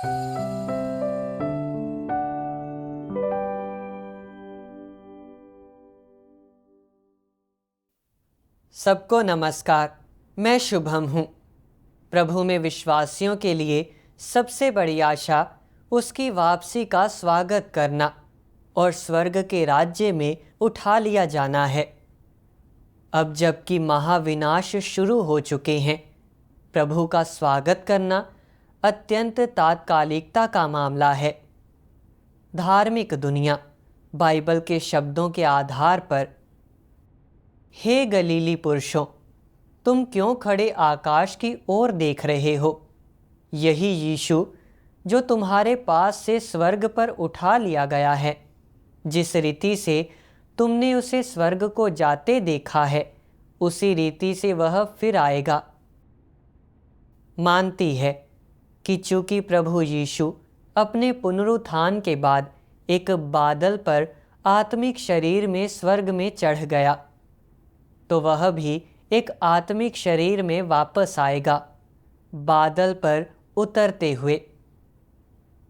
सबको नमस्कार। मैं शुभम हूँ। प्रभु में विश्वासियों के लिए सबसे बड़ी आशा उसकी वापसी का स्वागत करना और स्वर्ग के राज्य में उठा लिया जाना है। अब जबकि महाविनाश शुरू हो चुके हैं, प्रभु का स्वागत करना अत्यंत तात्कालिकता का मामला है। धार्मिक दुनिया बाइबल के शब्दों के आधार पर, हे गलीली पुरुषों, तुम क्यों खड़े आकाश की ओर देख रहे हो? यही यीशु जो तुम्हारे पास से स्वर्ग पर उठा लिया गया है, जिस रीति से तुमने उसे स्वर्ग को जाते देखा है, उसी रीति से वह फिर आएगा। मानती है कि चूंकि प्रभु यीशु अपने पुनरुत्थान के बाद एक बादल पर आत्मिक शरीर में स्वर्ग में चढ़ गया, तो वह भी एक आत्मिक शरीर में वापस आएगा, बादल पर उतरते हुए।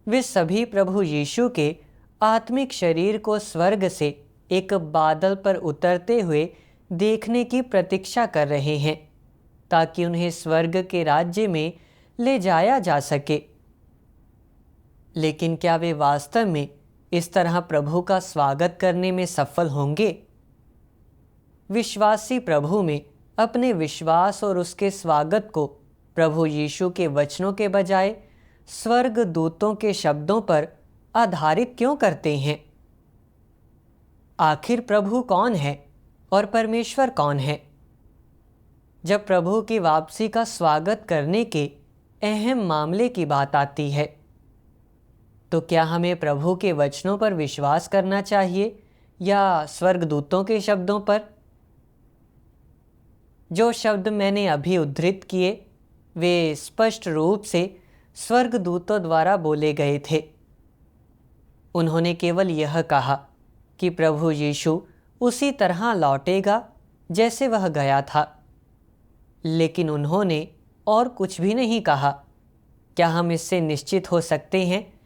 वे सभी प्रभु यीशु के आत्मिक शरीर को स्वर्ग से एक बादल पर उतरते हुए देखने की प्रतीक्षा कर रहे हैं, ताकि उन्हें स्वर्ग के राज्य में ले जाया जा सके। लेकिन क्या वे वास्तव में इस तरह प्रभु का स्वागत करने में सफल होंगे? विश्वासी प्रभु में अपने विश्वास और उसके स्वागत को प्रभु यीशु के वचनों के बजाय स्वर्ग दूतों के शब्दों पर आधारित क्यों करते हैं? आखिर प्रभु कौन है और परमेश्वर कौन है? जब प्रभु की वापसी का स्वागत करने के अहम मामले की बात आती है, तो क्या हमें प्रभु के वचनों पर विश्वास करना चाहिए या स्वर्गदूतों के शब्दों पर? जो शब्द मैंने अभी उद्धृत किए, वे स्पष्ट रूप से स्वर्गदूतों द्वारा बोले गए थे। उन्होंने केवल यह कहा कि प्रभु यीशु उसी तरह लौटेगा जैसे वह गया था, लेकिन उन्होंने और कुछ भी नहीं कहा। क्या हम इससे निश्चित हो सकते हैं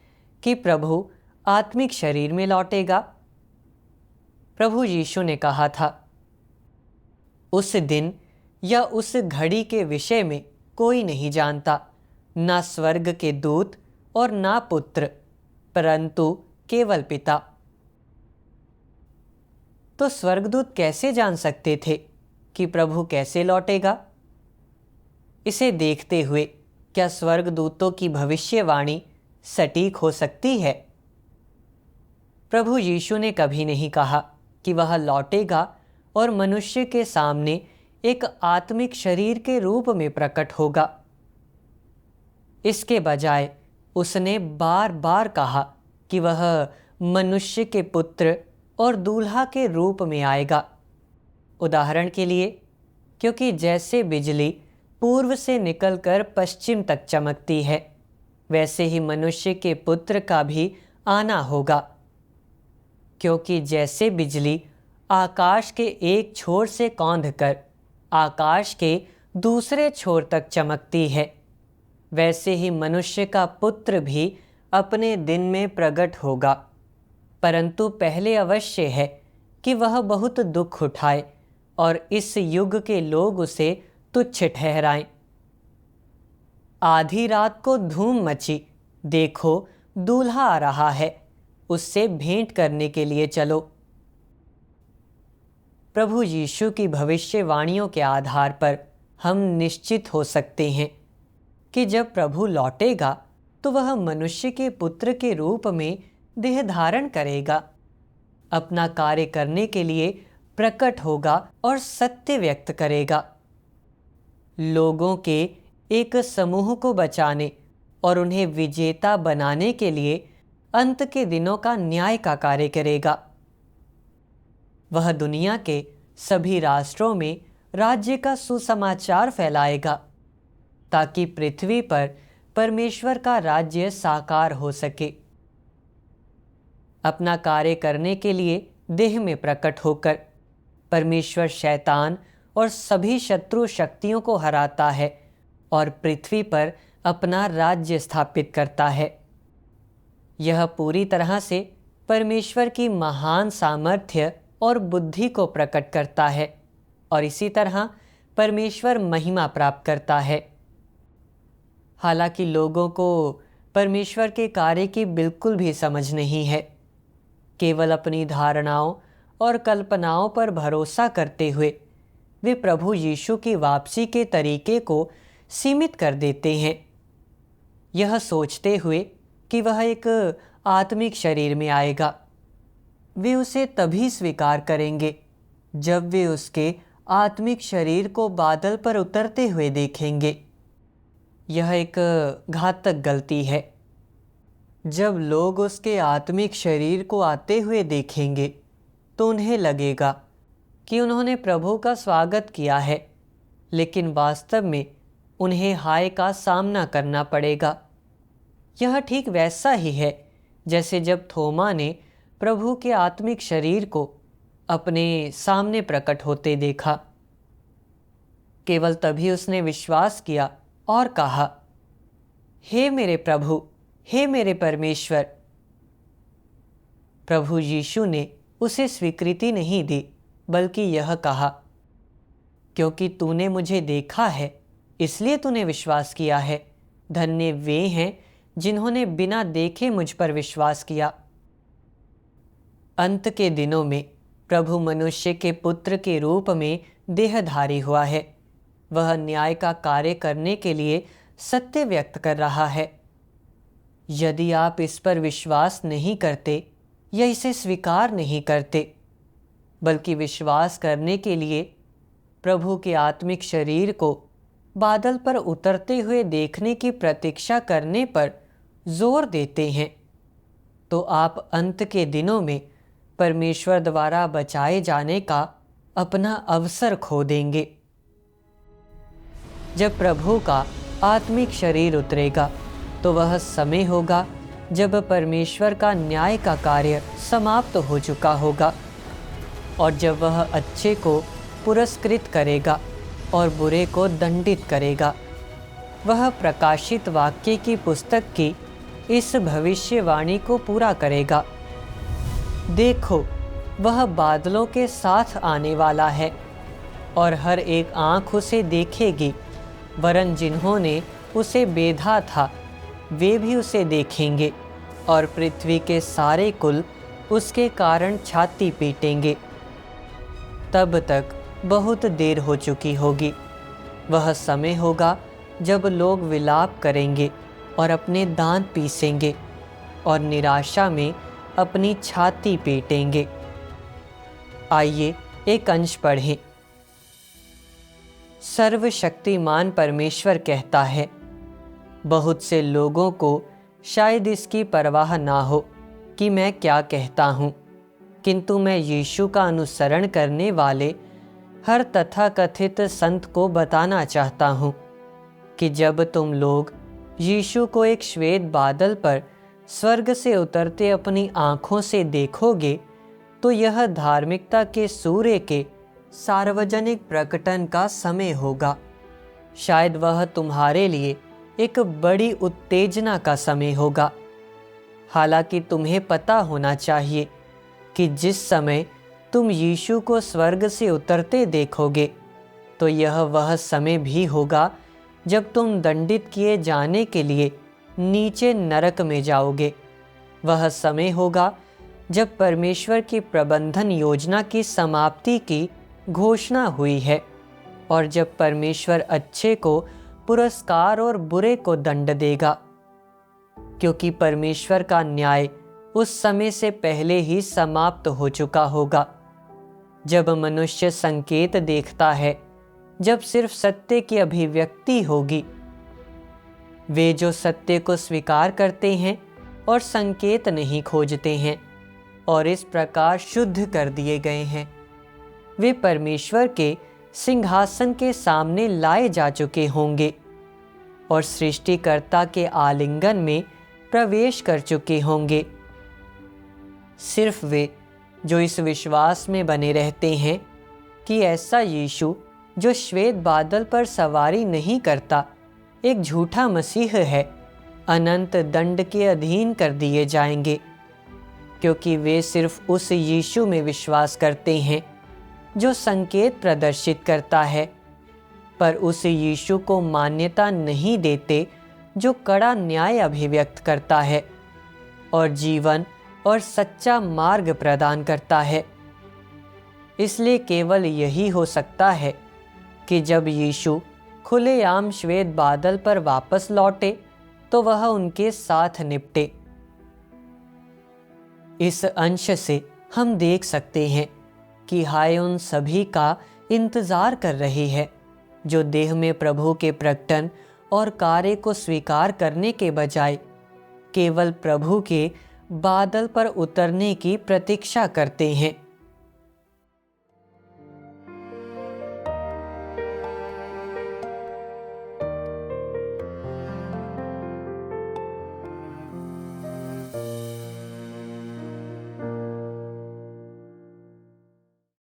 कि प्रभु आत्मिक शरीर में लौटेगा? प्रभु यीशु ने कहा था, उस दिन या उस घड़ी के विषय में कोई नहीं जानता, ना स्वर्ग के दूत और ना पुत्र, परंतु केवल पिता। तो स्वर्गदूत कैसे जान सकते थे कि प्रभु कैसे लौटेगा? इसे देखते हुए क्या स्वर्गदूतों की भविष्यवाणी सटीक हो सकती है? प्रभु यीशु ने कभी नहीं कहा कि वह लौटेगा और मनुष्य के सामने एक आत्मिक शरीर के रूप में प्रकट होगा। इसके बजाय उसने बार बार कहा कि वह मनुष्य के पुत्र और दूल्हा के रूप में आएगा। उदाहरण के लिए, क्योंकि जैसे बिजली पूर्व से निकलकर पश्चिम तक चमकती है, वैसे ही मनुष्य के पुत्र का भी आना होगा। क्योंकि जैसे बिजली आकाश के एक छोर से कौंधकर आकाश के दूसरे छोर तक चमकती है, वैसे ही मनुष्य का पुत्र भी अपने दिन में प्रकट होगा। परंतु पहले अवश्य है कि वह बहुत दुख उठाए और इस युग के लोग उसे तुच्छ ठहराएं। आधी रात को धूम मची, देखो दूल्हा आ रहा है, उससे भेंट करने के लिए चलो। प्रभु यीशु की भविष्यवाणियों के आधार पर हम निश्चित हो सकते हैं कि जब प्रभु लौटेगा तो वह मनुष्य के पुत्र के रूप में देह धारण करेगा, अपना कार्य करने के लिए प्रकट होगा और सत्य व्यक्त करेगा। लोगों के एक समूह को बचाने और उन्हें विजेता बनाने के लिए अंत के दिनों का न्याय का कार्य करेगा। वह दुनिया के सभी राष्ट्रों में राज्य का सुसमाचार फैलाएगा, ताकि पृथ्वी पर परमेश्वर का राज्य साकार हो सके। अपना कार्य करने के लिए देह में प्रकट होकर परमेश्वर शैतान और सभी शत्रु शक्तियों को हराता है और पृथ्वी पर अपना राज्य स्थापित करता है। यह पूरी तरह से परमेश्वर की महान सामर्थ्य और बुद्धि को प्रकट करता है और इसी तरह परमेश्वर महिमा प्राप्त करता है। हालांकि लोगों को परमेश्वर के कार्य की बिल्कुल भी समझ नहीं है। केवल अपनी धारणाओं और कल्पनाओं पर भरोसा करते हुए वे प्रभु यीशु की वापसी के तरीके को सीमित कर देते हैं, यह सोचते हुए कि वह एक आत्मिक शरीर में आएगा। वे उसे तभी स्वीकार करेंगे जब वे उसके आत्मिक शरीर को बादल पर उतरते हुए देखेंगे। यह एक घातक गलती है। जब लोग उसके आत्मिक शरीर को आते हुए देखेंगे तो उन्हें लगेगा कि उन्होंने प्रभु का स्वागत किया है, लेकिन वास्तव में उन्हें हाय का सामना करना पड़ेगा। यह ठीक वैसा ही है जैसे जब थोमा ने प्रभु के आत्मिक शरीर को अपने सामने प्रकट होते देखा। केवल तभी उसने विश्वास किया और कहा, हे मेरे प्रभु, हे मेरे परमेश्वर। प्रभु यीशु ने उसे स्वीकृति नहीं दी, बल्कि यह कहा, क्योंकि तूने मुझे देखा है इसलिए तूने विश्वास किया है। धन्य वे हैं जिन्होंने बिना देखे मुझ पर विश्वास किया। अंत के दिनों में प्रभु मनुष्य के पुत्र के रूप में देहधारी हुआ है। वह न्याय का कार्य करने के लिए सत्य व्यक्त कर रहा है। यदि आप इस पर विश्वास नहीं करते या इसे स्वीकार नहीं करते, बल्कि विश्वास करने के लिए प्रभु के आत्मिक शरीर को बादल पर उतरते हुए देखने की प्रतीक्षा करने पर जोर देते हैं, तो आप अंत के दिनों में परमेश्वर द्वारा बचाए जाने का अपना अवसर खो देंगे। जब प्रभु का आत्मिक शरीर उतरेगा तो वह समय होगा जब परमेश्वर का न्याय का कार्य समाप्त हो चुका होगा और जब वह अच्छे को पुरस्कृत करेगा और बुरे को दंडित करेगा। वह प्रकाशित वाक्य की पुस्तक की इस भविष्यवाणी को पूरा करेगा। देखो, वह बादलों के साथ आने वाला है और हर एक आँख उसे देखेगी, वरन जिन्होंने उसे बेधा था वे भी उसे देखेंगे और पृथ्वी के सारे कुल उसके कारण छाती पीटेंगे। तब तक बहुत देर हो चुकी होगी। वह समय होगा जब लोग विलाप करेंगे और अपने दांत पीसेंगे और निराशा में अपनी छाती पीटेंगे। आइए एक अंश पढ़ें। सर्वशक्तिमान परमेश्वर कहता है, बहुत से लोगों को शायद इसकी परवाह ना हो कि मैं क्या कहता हूँ, किंतु मैं यीशु का अनुसरण करने वाले हर तथाकथित संत को बताना चाहता हूँ कि जब तुम लोग यीशु को एक श्वेत बादल पर स्वर्ग से उतरते अपनी आँखों से देखोगे तो यह धार्मिकता के सूर्य के सार्वजनिक प्रकटन का समय होगा। शायद वह तुम्हारे लिए एक बड़ी उत्तेजना का समय होगा। हालांकि तुम्हें पता होना चाहिए कि जिस समय तुम यीशु को स्वर्ग से उतरते देखोगे तो यह वह समय भी होगा जब तुम दंडित किए जाने के लिए नीचे नरक में जाओगे। वह समय होगा जब परमेश्वर की प्रबंधन योजना की समाप्ति की घोषणा हुई है और जब परमेश्वर अच्छे को पुरस्कार और बुरे को दंड देगा, क्योंकि परमेश्वर का न्याय उस समय से पहले ही समाप्त हो चुका होगा। जब मनुष्य संकेत देखता है, जब सिर्फ सत्य की अभिव्यक्ति होगी। वे जो सत्य को स्वीकार करते हैं और संकेत नहीं खोजते हैं और इस प्रकार शुद्ध कर दिए गए हैं, वे परमेश्वर के सिंहासन के सामने लाए जा चुके होंगे और सृष्टिकर्ता के आलिंगन में प्रवेश कर चुके होंगे। सिर्फ वे जो इस विश्वास में बने रहते हैं कि ऐसा यीशु जो श्वेत बादल पर सवारी नहीं करता, एक झूठा मसीह है, अनंत दंड के अधीन कर दिए जाएंगे, क्योंकि वे सिर्फ उस यीशु में विश्वास करते हैं जो संकेत प्रदर्शित करता है, पर उस यीशु को मान्यता नहीं देते जो कड़ा न्याय अभिव्यक्त करता है और जीवन और सच्चा मार्ग प्रदान करता है। इसलिए केवल यही हो सकता है कि जब यीशु खुलेआम श्वेत बादल पर वापस लौटे तो वह उनके साथ निपटे। इस अंश से हम देख सकते हैं कि हाय उन सभी का इंतजार कर रही है जो देह में प्रभु के प्रकटन और कार्य को स्वीकार करने के बजाय केवल प्रभु के बादल पर उतरने की प्रतीक्षा करते हैं।